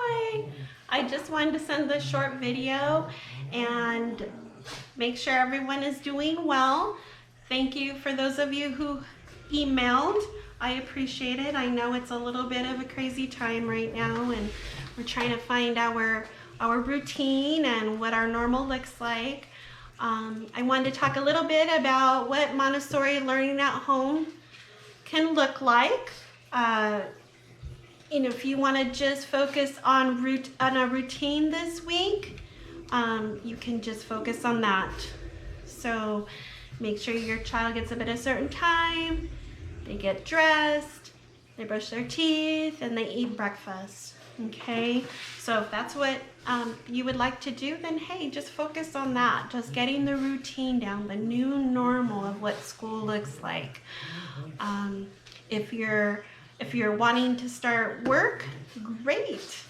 Hi. I just wanted to send this short video and make sure everyone is doing well. Thank you for those of you who emailed. I appreciate it. I know it's a little bit of a crazy time right now, and we're trying to find our routine and what our normal looks like. I wanted to talk a little bit about what Montessori learning at home can look like. If you want to just focus on a routine this week, you can just focus on that. So make sure your child gets up at a certain time, they get dressed, they brush their teeth, and they eat breakfast. Okay, so if that's what you would like to do, then hey, just focus on that. Just getting the routine down, the new normal of what school looks like. If you're wanting to start work, great.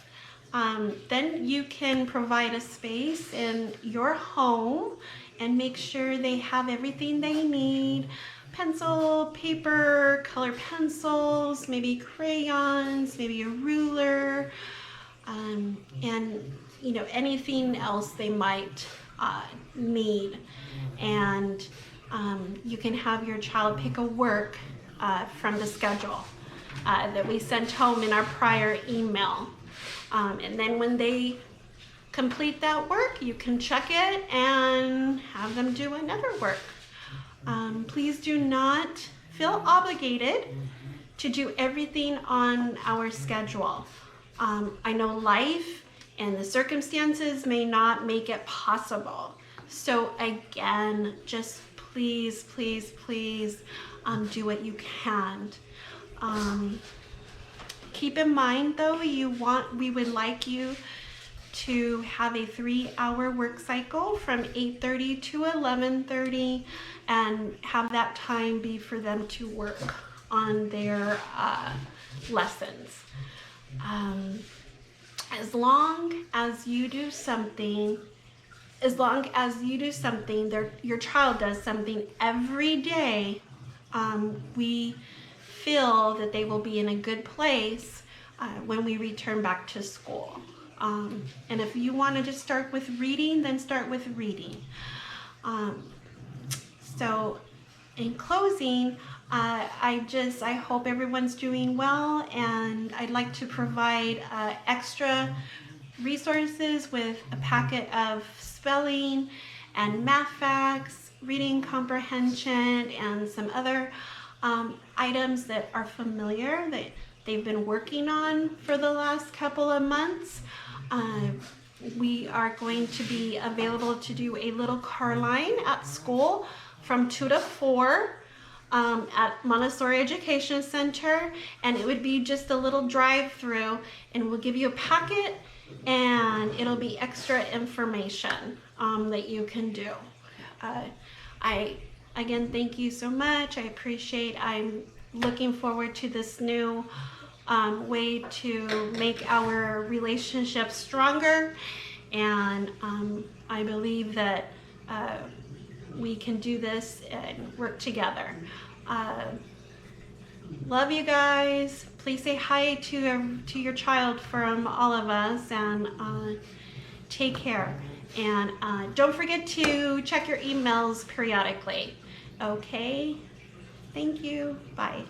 Then you can provide a space in your home and make sure they have everything they need. Pencil, paper, color pencils, maybe crayons, maybe a ruler, and anything else they might need. And you can have your child pick a work from the schedule that we sent home in our prior email. And then when they complete that work, you can check it and have them do another work. Please do not feel obligated to do everything on our schedule. I know life and the circumstances may not make it possible. So again, just please, please, please do what you can. Keep in mind though, we would like you to have a 3-hour work cycle from 8:30 to 11:30 and have that time be for them to work on their lessons. As long as you do something, your child does something every day, we feel that they will be in a good place when we return back to school. And if you want to just start with reading, then start with reading. So in closing, I hope everyone's doing well, and I'd like to provide extra resources with a packet of spelling and math facts, reading comprehension, and some other items that are familiar that they've been working on for the last couple of months. We are going to be available to do a little car line at school from 2 to 4 at Montessori Education Center, and it would be just a little drive-through, and we'll give you a packet and it'll be extra information that you can do. Again, thank you so much. I appreciate. I'm looking forward to this new way to make our relationship stronger, and I believe that we can do this and work together. Love you guys. Please say hi to your child from all of us, and take care. And don't forget to check your emails periodically. Okay? Thank you. Bye.